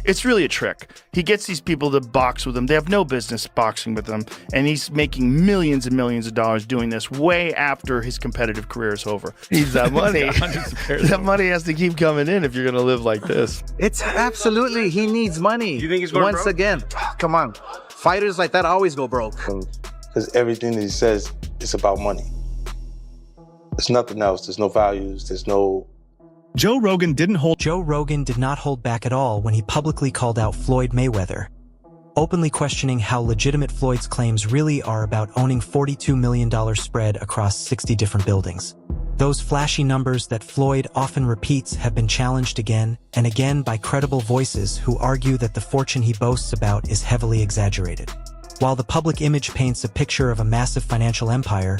It's really a trick. He gets these people to box with him. They have no business boxing with him, and he's making millions and millions of dollars doing this way after his competitive career is over. He needs that money. That money has to keep coming in if you're going to live like this. It's absolutely, he needs money. You think he's going Once broke? again, come on. Fighters like that always go broke. Because everything that he says is about money. There's nothing else. There's no values. There's no... Joe Rogan did not hold back at all when he publicly called out Floyd Mayweather, openly questioning how legitimate Floyd's claims really are about owning $42 million spread across 60 different buildings. Those flashy numbers that Floyd often repeats have been challenged again and again by credible voices who argue that the fortune he boasts about is heavily exaggerated. While the public image paints a picture of a massive financial empire,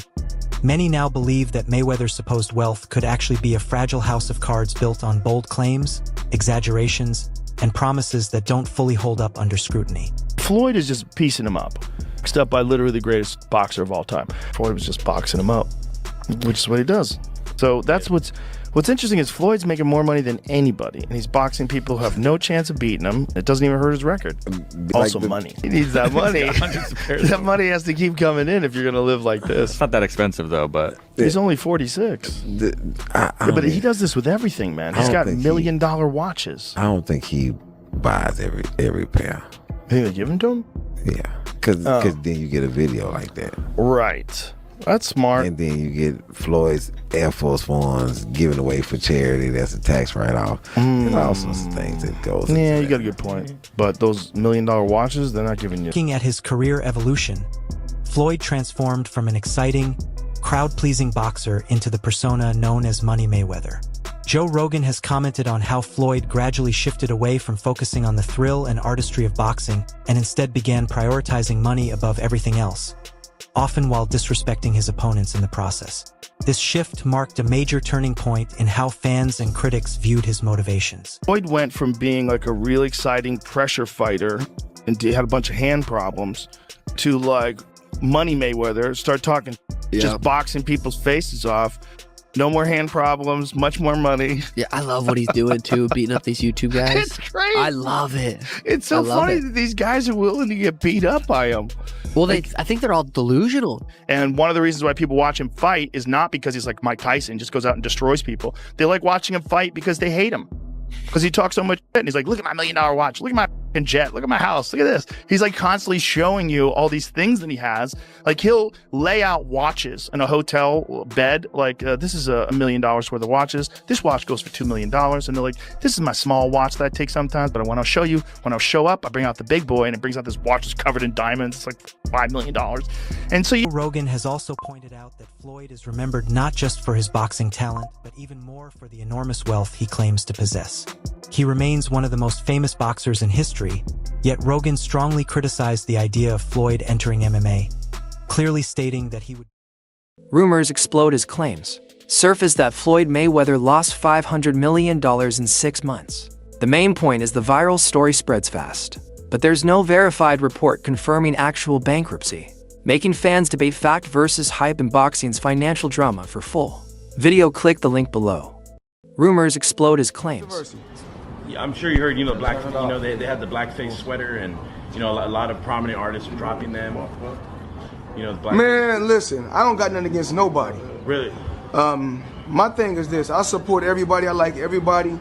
many now believe that Mayweather's supposed wealth could actually be a fragile house of cards built on bold claims, exaggerations, and promises that don't fully hold up under scrutiny. Floyd is just piecing him up. Mixed up by literally the greatest boxer of all time. Floyd was just boxing him up, which is what he does. So that's what's interesting is Floyd's making more money than anybody, and he's boxing people who have no chance of beating him. It doesn't even hurt his record. Also money. He needs that money. That money has to keep coming in if you're going to live like this. It's not that expensive though, but he's only 46. But he does this with everything, man. He's got $1 million watches. I don't think he buys every pair. You think they give them to him? Yeah, because then you get a video like that. Right. That's smart. And then you get Floyd's Air Force Ones given away for charity. That's a tax write-off. There's all sorts of things that goes into Yeah, you that. got a good point. But those $1 million watches, they're not giving you. Looking at his career evolution, Floyd transformed from an exciting, crowd-pleasing boxer into the persona known as Money Mayweather. Joe Rogan has commented on how Floyd gradually shifted away from focusing on the thrill and artistry of boxing and instead began prioritizing money above everything else, often while disrespecting his opponents in the process. This shift marked a major turning point in how fans and critics viewed his motivations. Floyd went from being like a real exciting pressure fighter and he had a bunch of hand problems to like Money Mayweather, start talking, just boxing people's faces off. No more hand problems, much more money. Yeah, I love what he's doing too, beating up these YouTube guys. It's great. I love it. It's so funny that these guys are willing to get beat up by him. Well, I think they're all delusional. And one of the reasons why people watch him fight is not because he's like Mike Tyson, just goes out and destroys people. They like watching him fight because they hate him. Because he talks so much shit and he's like, look at my $1 million watch, look at my fucking jet, look at my house, look at this. He's like constantly showing you all these things that he has. Like he'll lay out watches in a hotel bed, like this is $1 million worth of watches. This watch goes for $2 million. And they're like, this is my small watch that I take sometimes, but when I'll show you, when I'll show up, I bring out the big boy and it brings out this watch that's covered in diamonds. It's like $5 million. And so Rogan has also pointed out that Floyd is remembered not just for his boxing talent, but even more for the enormous wealth he claims to possess. He remains one of the most famous boxers in history, yet Rogan strongly criticized the idea of Floyd entering MMA, clearly stating that he would... Rumors explode as claims surface that Floyd Mayweather lost $500 million in 6 months. The main point is the viral story spreads fast, but there's no verified report confirming actual bankruptcy, making fans debate fact versus hype in boxing's financial drama. For full video, click the link below. Rumors explode as claims. Yeah, I'm sure you heard, they had the blackface sweater and, a lot of prominent artists dropping them. The black. Man, listen, I don't got nothing against nobody. Really? My thing is this, I support everybody, I like everybody.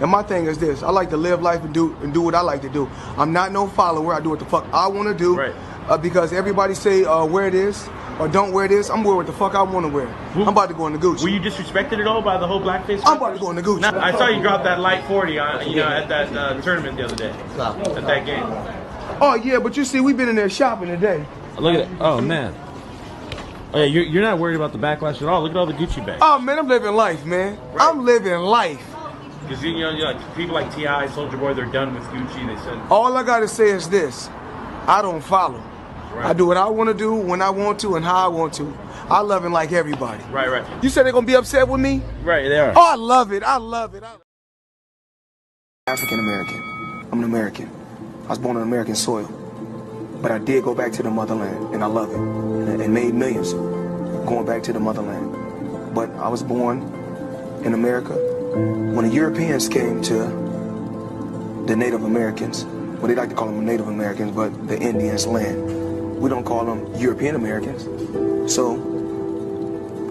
And my thing is this, I like to live life and do what I like to do. I'm not no follower, I do what the fuck I want to do. Right. Because everybody say wear this or don't wear this, I'm wearing what the fuck I want to wear. I'm about to go in the Gucci. Were you disrespected at all by the whole blackface? I'm about to go in the Gucci. I saw you drop that light 40 at that tournament the other day, at that game. Oh yeah, but you see, we've been in there shopping today. Look at it. Oh man. Oh, yeah, you're not worried about the backlash at all. Look at all the Gucci bags. Oh man, I'm living life, man. Right. I'm living life. Because people like T.I., Soulja Boy, they're done with Gucci. They said. All I gotta say is this: I don't follow. Right. I do what I want to do, when I want to, and how I want to. I love it like everybody. Right. You said they're gonna be upset with me? Right, they are. Oh, I love it. African American. I'm an American. I was born on American soil, but I did go back to the motherland, and I love it, and made millions going back to the motherland. But I was born in America when the Europeans came to the Native Americans, well, they like to call them Native Americans, but the Indians' land. We don't call them European Americans. So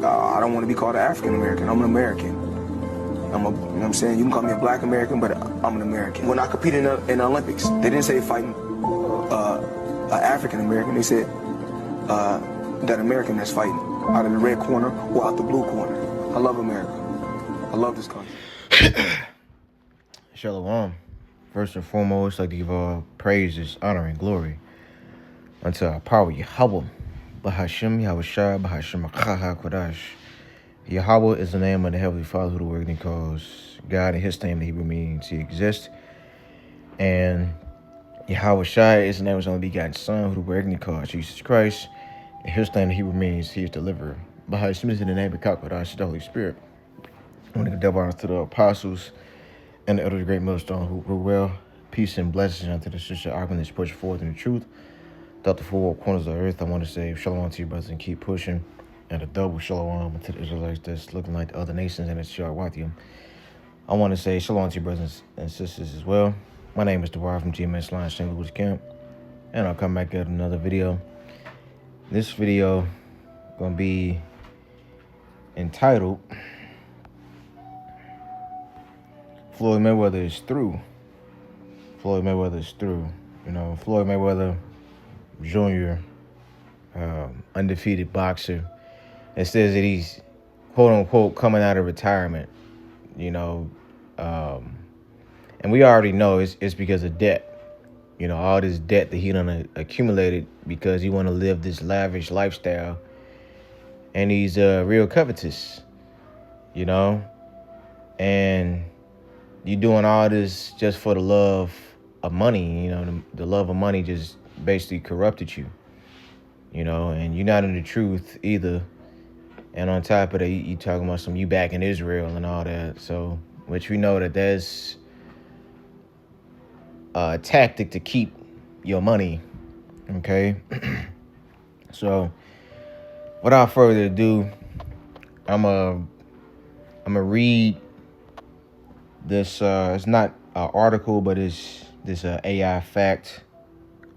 I don't want to be called an African American. I'm an American. You know what I'm saying? You can call me a Black American, but I'm an American. When I competed in the Olympics, they didn't say fighting an African American. They said that American that's fighting out of the red corner or out the blue corner. I love America. I love this country. Shalom. First and foremost, I'd like to give all praises, honor, and glory unto our power Yahweh, Bahashim Yahushua, Bahashim Akaha Kodash. Yahweh is the name of the Heavenly Father who the word calls God, and his name in Hebrew means he exists. And Yahushua is the name of his only begotten Son who the word calls Jesus Christ, and his name in Hebrew means he is deliverer. Bahashim is in the name of Kodash, the Holy Spirit. I want to give double honor to the apostles and the elders of the great millstone who rule well. Peace and blessings unto the sister argument that's pushed forth in the truth throughout the four corners of the earth. I want to say shalom to you brothers and keep pushing, and a double shalom to the Israelites that's looking like the other nations and it's Sharwathium. I want to say shalom to you brothers and sisters as well. My name is Dewar from GMS Line St. Louis Camp, and I'll come back at another video. This video gonna be entitled Floyd Mayweather is through. Floyd Mayweather is through. You know, Floyd Mayweather Jr., undefeated boxer. It says that he's, quote unquote, coming out of retirement. You know, and we already know it's because of debt. You know, all this debt that he done accumulated because he want to live this lavish lifestyle, and he's real covetous. You know, and you doing all this just for the love of money. You know, the love of money just basically corrupted you. You know, and you're not in the truth either. And on top of that, you talking about you back in Israel and all that. So, which we know that that's a tactic to keep your money. Okay. So, without further ado, I'm gonna read this. It's not an article, but it's this AI fact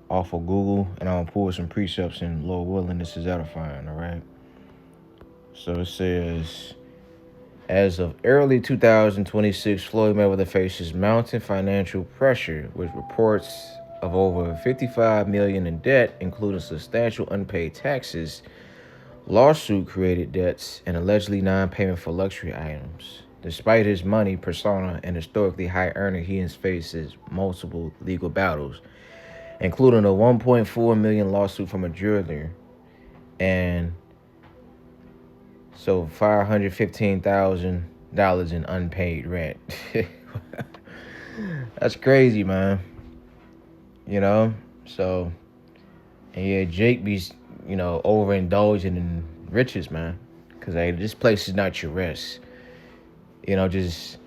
off of Google, and I'm gonna pull some precepts, and Lord willing, this is edifying. All right. So it says, as of early 2026, Floyd Mayweather faces mounting financial pressure with reports of over $55 million in debt, including substantial unpaid taxes, lawsuit-created debts, and allegedly non-payment for luxury items. Despite his money persona and historically high earning, he faces multiple legal battles, including a $1.4 million lawsuit from a jeweler and so $515,000 in unpaid rent. That's crazy, man. You know? So, and yeah, Jake be, you know, overindulging in riches, man. Because, hey, this place is not your rest. You know, just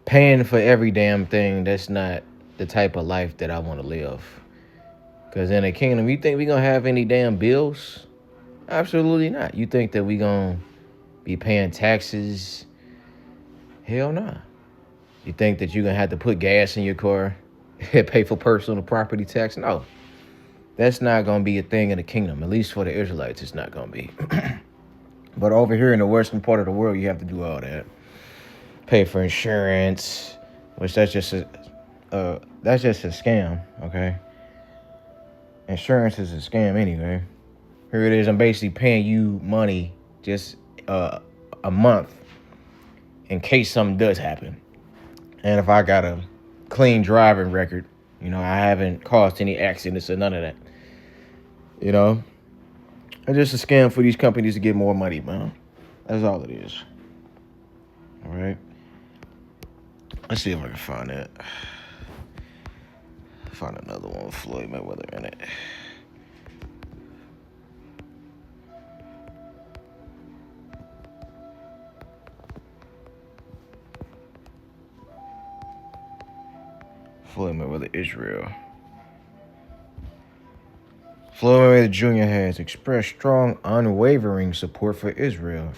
paying for every damn thing, that's not the type of life that I want to live. Because in the kingdom, you think we going to have any damn bills? Absolutely not. You think that we going to be paying taxes? Hell nah. You think that you're going to have to put gas in your car, pay for personal property tax? No. That's not going to be a thing in the kingdom. At least for the Israelites, it's not going to be. But over here in the western part of the world, you have to do all that. Pay for insurance, which that's just a scam, okay? Insurance is a scam anyway. Here it is, I'm basically paying you money just a month in case something does happen. And if I got a clean driving record, you know, I haven't caused any accidents or none of that. You know, it's just a scam for these companies to get more money, man. That's all it is. All right. Let's see if I can find it. Find another one with Floyd Mayweather in it. Floyd Mayweather, Israel. Floyd Mayweather Jr. has expressed strong, unwavering support for Israel,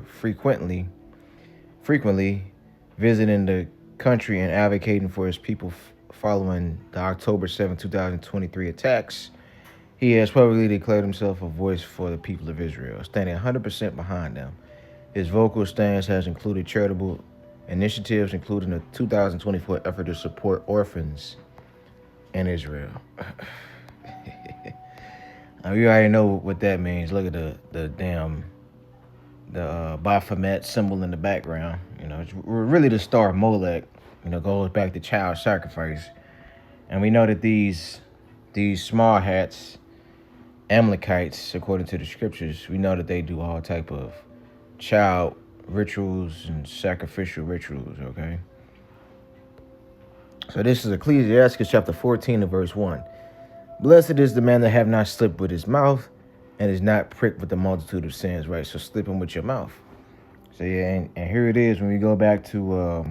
frequently visiting the country and advocating for his people following the October 7, 2023 attacks, he has publicly declared himself a voice for the people of Israel, standing 100% behind them. His vocal stance has included charitable initiatives, including the 2024 effort to support orphans in Israel. You already know what that means. Look at the Baphomet symbol in the background. You know, it's really the star of Molech. You know, goes back to child sacrifice, and we know that these small hats, Amalekites, according to the scriptures, we know that they do all type of child rituals and sacrificial rituals. Okay. So this is Ecclesiastes chapter 14 and verse 1. Blessed is the man that have not slipped with his mouth and is not pricked with the multitude of sins, right? So slipping with your mouth. So yeah, and here it is when we go back to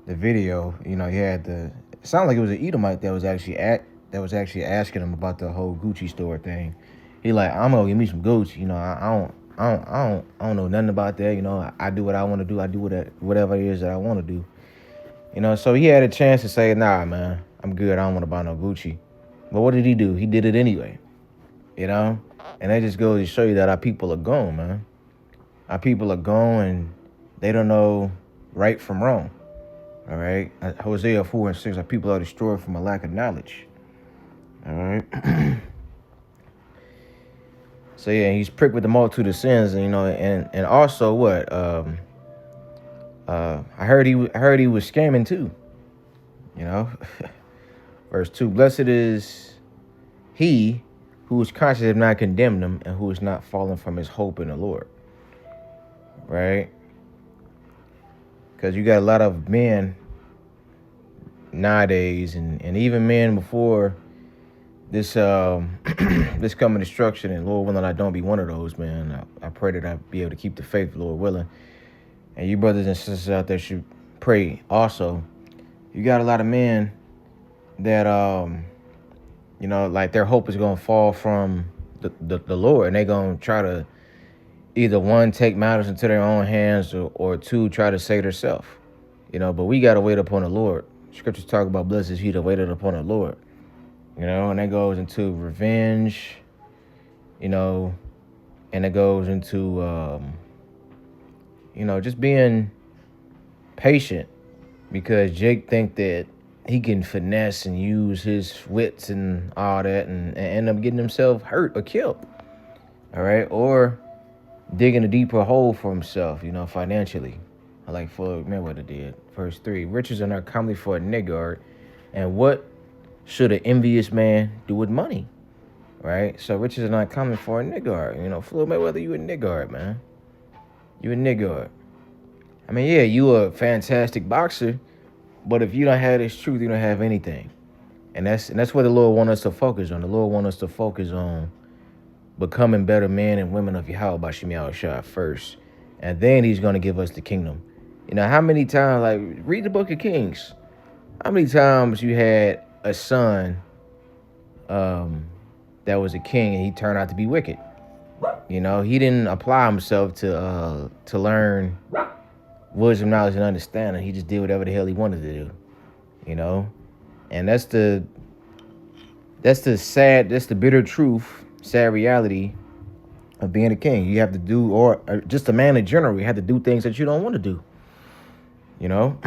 the video. You know, he had it sounded like it was an Edomite that was actually asking him about the whole Gucci store thing. He like, I'm gonna give me some Gucci. You know, I don't know nothing about that. You know, I do what I want to do. I do whatever it is that I want to do. You know, so he had a chance to say, nah, man, I'm good. I don't want to buy no Gucci. But what did he do? He did it anyway. You know? And that just goes to show you that our people are gone, man. Our people are gone and they don't know right from wrong. All right? Hosea 4 and 6, our people are destroyed from a lack of knowledge. All right? So yeah, he's pricked with the multitude of sins, and, you know, and also what? I heard he was scamming too. You know? Verse 2, blessed is he who is conscious of not condemning him and who is not fallen from his hope in the Lord. Right? Because you got a lot of men nowadays and even men before this this coming destruction, and Lord willing, I don't be one of those, man. I pray that I be able to keep the faith, Lord willing. And you brothers and sisters out there should pray also. You got a lot of men that you know, like their hope is gonna fall from the Lord, and they're gonna try to either one, take matters into their own hands, or two, try to save themselves. You know, but we gotta wait upon the Lord. Scriptures talk about blessed is he that waited upon the Lord. You know, and that goes into revenge, you know, and it goes into you know, just being patient, because Jake think that he can finesse and use his wits and all that and end up getting himself hurt or killed. All right. Or digging a deeper hole for himself, you know, financially. Like Floyd Mayweather did. Verse 3, riches are not comely for a niggard. And what should an envious man do with money? Right. So riches are not comely for a niggard. You know, Floyd Mayweather, you a niggard, man. You a niggard. I mean, yeah, you a fantastic boxer, but if you don't have this truth, you don't have anything. And that's what the Lord wants us to focus on. The Lord wants us to focus on becoming better men and women of Yahweh by Shem Yahushua first. And then he's going to give us the kingdom. You know, how many times, like, read the book of Kings. How many times you had a son that was a king and he turned out to be wicked? You know, he didn't apply himself to learn wisdom, knowledge, and understanding. He just did whatever the hell he wanted to do. You know? And that's the bitter truth, sad reality of being a king. You have to do, or just a man in general, you have to do things that you don't want to do. You know?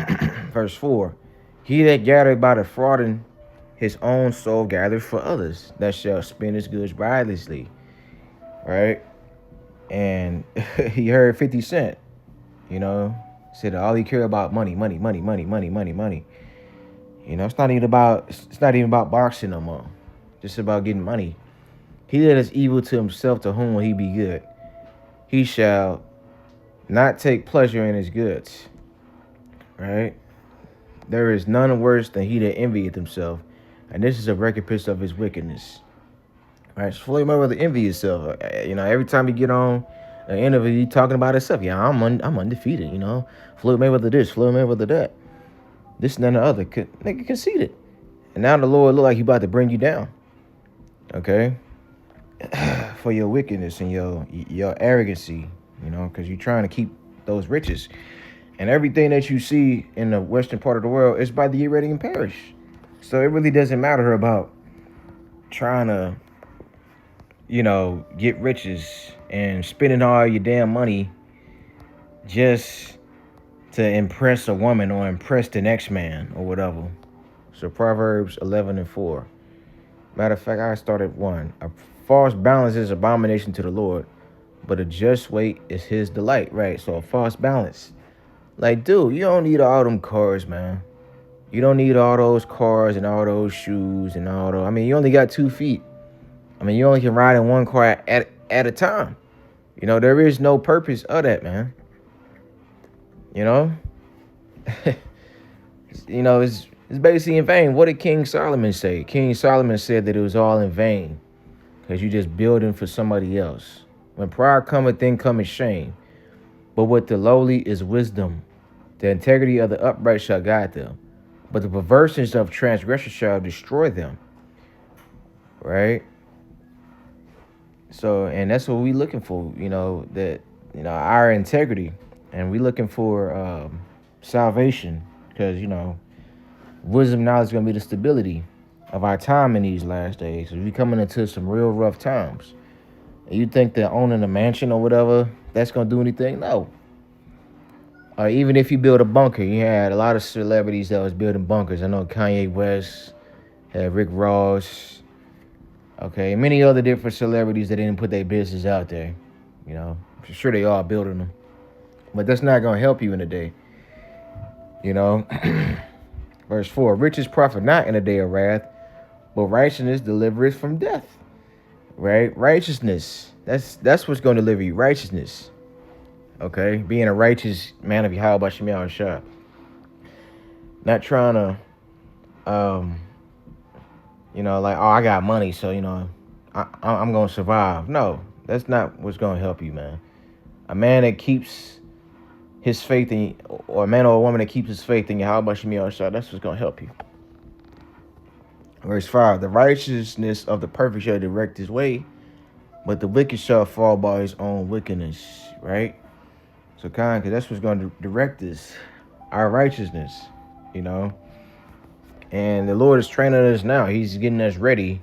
Verse 4, he that gathereth by defrauding his own soul gathereth for others, that shall spend his goods riotously. Right? And he heard 50 Cent, you know, said all he cared about money. You know, it's not even about boxing no more. Just about getting money. He that is evil to himself, to whom will he be good? He shall not take pleasure in his goods. Right? There is none worse than he that envieth himself, and this is a recompense of his wickedness. Right? So Floyd Mayweather envy himself. You know, every time he get on an interview, he talking about himself. Yeah, I'm undefeated. You know, Floyd Mayweather this, Floyd Mayweather that. This and then the other. Nigga conceited. And now the Lord look like he about to bring you down. Okay? For your wickedness and your arrogancy, you know, because you're trying to keep those riches. And everything that you see in the western part of the world is by the Iranian parish. So it really doesn't matter about trying to, get riches and spending all your damn money just to impress a woman or impress the next man or whatever. So Proverbs 11:4. Matter of fact, I started 1. A false balance is abomination to the Lord, but a just weight is his delight. Right? So a false balance. Like, dude, you don't need all them cars, man. You don't need all those cars and all those shoes and all those. I mean, you only got 2 feet. I mean, you only can ride in one car at a time. There is no purpose of that, man. It's basically in vain. What did King Solomon say? King Solomon said that it was all in vain because you just building for somebody else. When pride cometh, then cometh shame. But with the lowly is wisdom. The integrity of the upright shall guide them, but the perverseness of transgressors shall destroy them. Right? So, and that's what we looking for, our integrity. And we looking for salvation because, wisdom, knowledge is going to be the stability of our time in these last days. So we coming into some real rough times. And you think that owning a mansion or whatever, that's going to do anything? No. Even if you build a bunker, you had a lot of celebrities that was building bunkers. I know Kanye West, had Rick Ross, okay, many other different celebrities that didn't put their business out there. I'm sure they all building them. But that's not going to help you in the day. Verse 4, riches profit not in the day of wrath, but righteousness delivereth from death. Right? Righteousness. That's what's going to deliver you. Righteousness. Okay? Being a righteous man of Yahweh Shemiah Shah. Not trying to, I got money, so, I'm going to survive. No, that's not what's going to help you, man. A man that keeps his faith in, or a man or a woman that keeps his faith in Yahweh Shemiah Shah, that's what's going to help you. Verse 5, the righteousness of the perfect shall direct his way, but the wicked shall fall by his own wickedness, right? So because that's what's going to direct us, our righteousness, And the Lord is training us now. He's getting us ready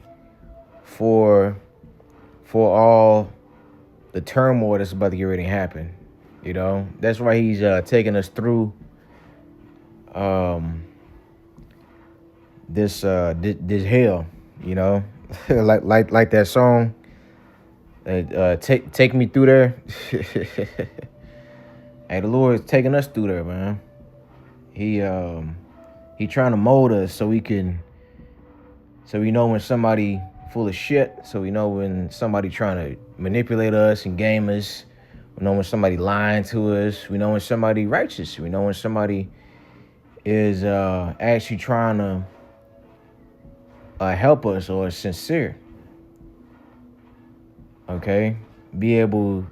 for all the turmoil that's about to get ready to happen. That's why he's taking us through this hell, like that song. Take me through there. Hey, the Lord is taking us through there, man. He trying to mold us so we know when somebody full of shit, so we know when somebody trying to manipulate us and game us. We know when somebody lying to us. We know when somebody righteous. We know when somebody is actually trying to help us or is sincere. Okay? Be able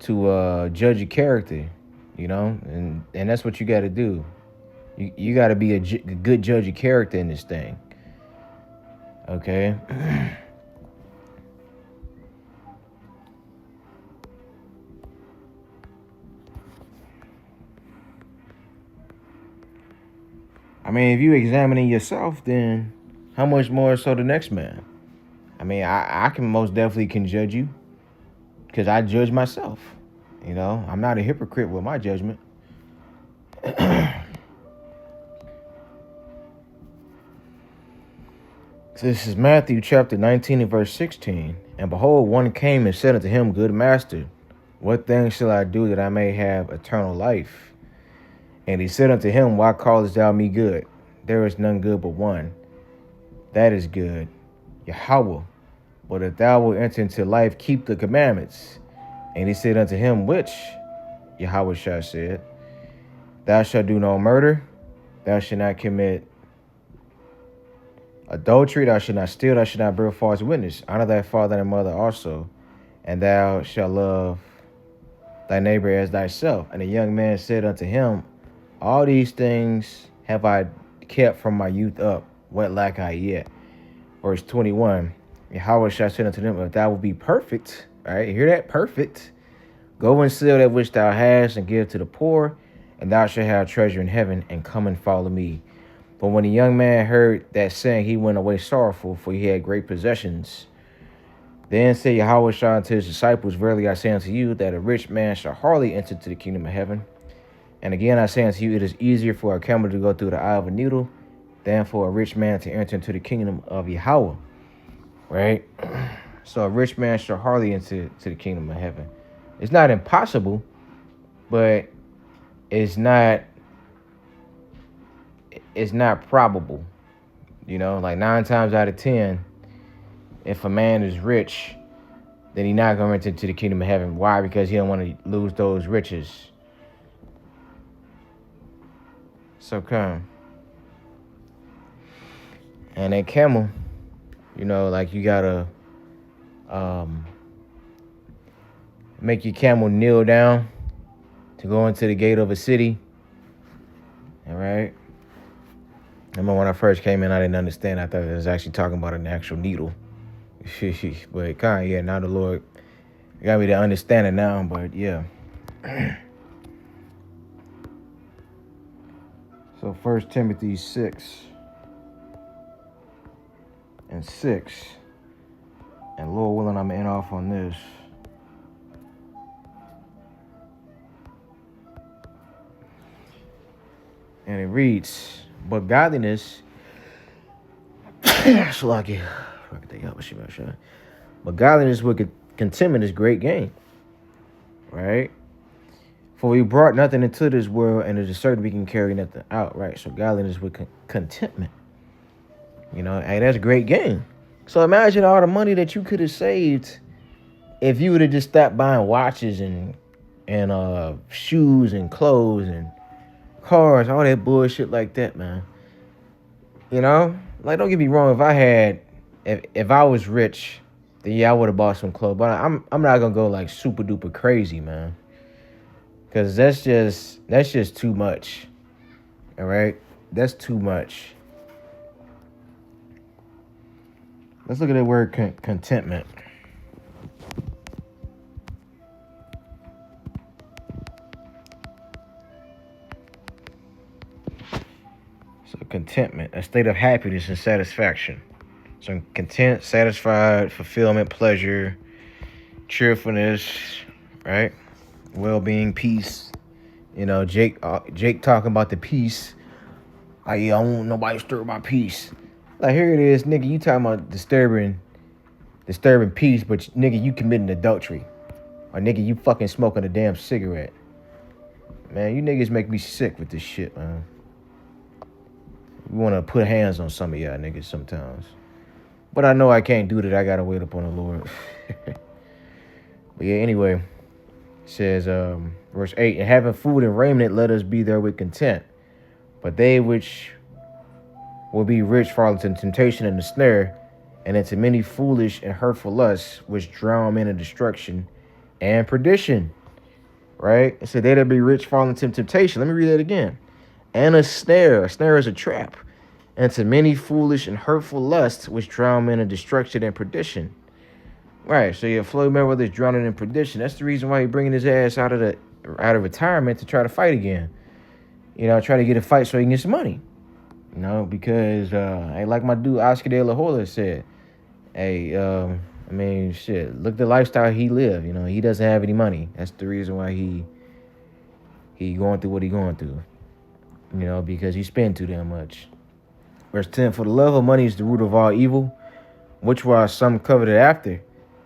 to judge your character, and that's what you got to do. You got to be a good judge of character in this thing. Okay? I mean, if you examining yourself, then how much more so the next man? I mean, I can most definitely can judge you because I judge myself. I'm not a hypocrite with my judgment. This is Matthew chapter 19 and verse 16. And behold, one came and said unto him, Good master, what things shall I do that I may have eternal life? And he said unto him, Why callest thou me good? There is none good but one. That is good, Yahweh. But if thou wilt enter into life, keep the commandments. And he said unto him, Which? Yahweh shall said, Thou shalt do no murder, thou shalt not commit adultery, thou shalt not steal, thou shalt not bear false witness. Honor thy father and mother also, and thou shalt love thy neighbor as thyself. And the young man said unto him, All these things have I kept from my youth up. What lack I yet? Verse 21. Yahweh shall say unto them, If thou wilt be perfect, all right, hear that? Perfect. Go and sell that which thou hast and give to the poor, and thou shalt have treasure in heaven, and come and follow me. But when the young man heard that saying, he went away sorrowful, for he had great possessions. Then said Yahweh unto his disciples, verily I say unto you, that a rich man shall hardly enter into the kingdom of heaven. And again I say unto you, it is easier for a camel to go through the eye of a needle than for a rich man to enter into the kingdom of Yahweh. Right? So a rich man shall hardly enter to the kingdom of heaven. It's not impossible, but it's not probable. You know, like 9 times out of 10, if a man is rich, then he's not going to enter into the kingdom of heaven. Why? Because he don't want to lose those riches. So come. And that camel, you know, like you gotta make your camel kneel down to go into the gate of a city. All right. I remember when I first came in, I didn't understand. I thought it was actually talking about an actual needle. But kind of, yeah, now the Lord got me to understand it now, but yeah. So 1 Timothy 6 and 6. And Lord willing, I'm going to end off on this. And it reads, but godliness, but godliness with contentment is great gain. Right? For we brought nothing into this world, and it is certain we can carry nothing out. Right? So godliness with contentment. You know, hey, that's a great gain. So imagine all the money that you could have saved if you would have just stopped buying watches and shoes and clothes and cars, all that bullshit like that, man. You know, like, don't get me wrong. If I was rich, then yeah, I would have bought some clothes. But I'm not gonna go like super duper crazy, man, because that's just too much. All right, that's too much. Let's look at that word contentment. So contentment, a state of happiness and satisfaction. So content, satisfied, fulfillment, pleasure, cheerfulness, right? Well-being, peace. You know, Jake talking about the peace. I don't want nobody to disturb my peace. Like, here it is, nigga, you talking about disturbing peace, but nigga, you committing adultery. Or nigga, you fucking smoking a damn cigarette. Man, you niggas make me sick with this shit, man. We want to put hands on some of y'all niggas sometimes. But I know I can't do that. I got to wait upon the Lord. But yeah, anyway. It says, verse 8, and having food and raiment, let us be therewith content. But they which will be rich fall into temptation and the snare, and into many foolish and hurtful lusts, which drown men in destruction and perdition. Right? It said, they that be rich fall into temptation. Let me read that again. And a snare. A snare is a trap. And to many foolish and hurtful lusts, which drown men in destruction and perdition. Right. So yeah, Floyd Mayweather is drowning in perdition. That's the reason why he's bringing his ass out of retirement to try to fight again. You know, try to get a fight so he can get some money. You know, because hey, like my dude Oscar De La Hoya said, hey, I mean, shit, look at the lifestyle he lived. You know, he doesn't have any money. That's the reason why he going through what he going through. You know, because he spend too damn much. Verse 10, for the love of money is the root of all evil, which while some coveted after,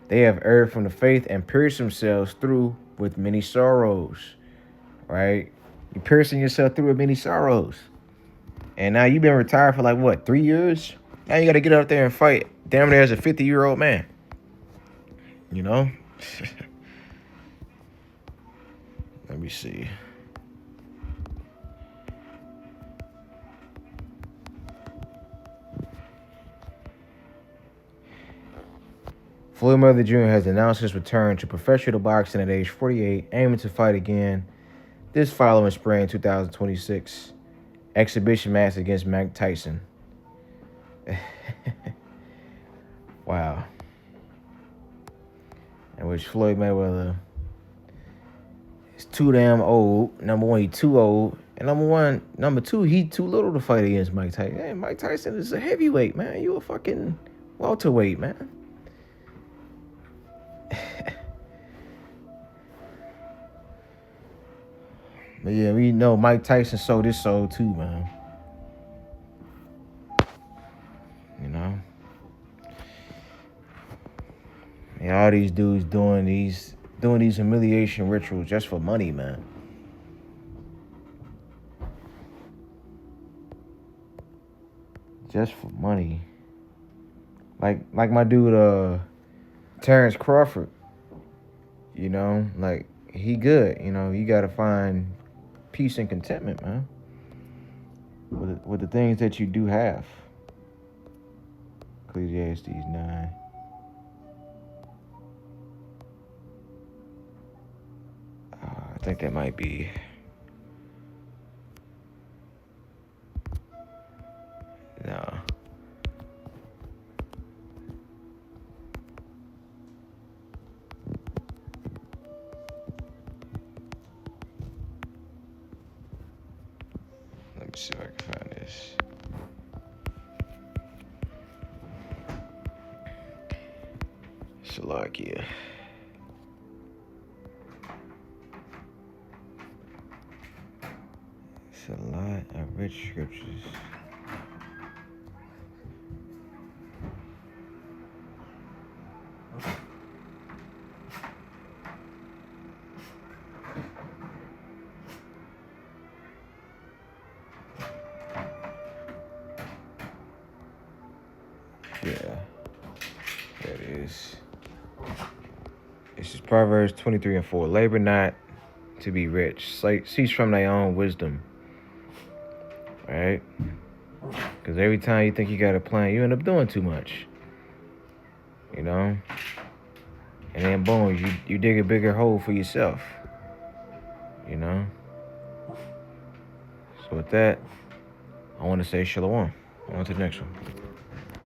they have erred from the faith and pierced themselves through with many sorrows. Right? You're piercing yourself through with many sorrows. And now you've been retired for like, what, 3 years? Now you got to get out there and fight damn near as a 50-year-old man. You know? Let me see. Floyd Mayweather Jr. has announced his return to professional boxing at age 48, aiming to fight again this following spring 2026. Exhibition match against Mike Tyson. Wow. In which Floyd Mayweather He's too damn old. Number one, he too old. And number two, he too little to fight against Mike Tyson. Hey, Mike Tyson is a heavyweight, man. You a fucking welterweight, man. But yeah, we know Mike Tyson sold his soul too, man. You know? And all these dudes doing these humiliation rituals just for money, man. Just for money. Like my dude Terrence Crawford. You know, like he good, you know, you gotta find peace and contentment, man. With the things that you do have. Ecclesiastes 9. I think that might be. No. Let me see if I can find this. Slovakia. It's a lot of rich scriptures. Yeah, there it is. This is Proverbs 23:4. Labor not to be rich. Cease from thy own wisdom. Right? Because every time you think you got a plan, you end up doing too much. You know? And then boom, you dig a bigger hole for yourself. You know? So with that, I want to say shalom. On to the next one.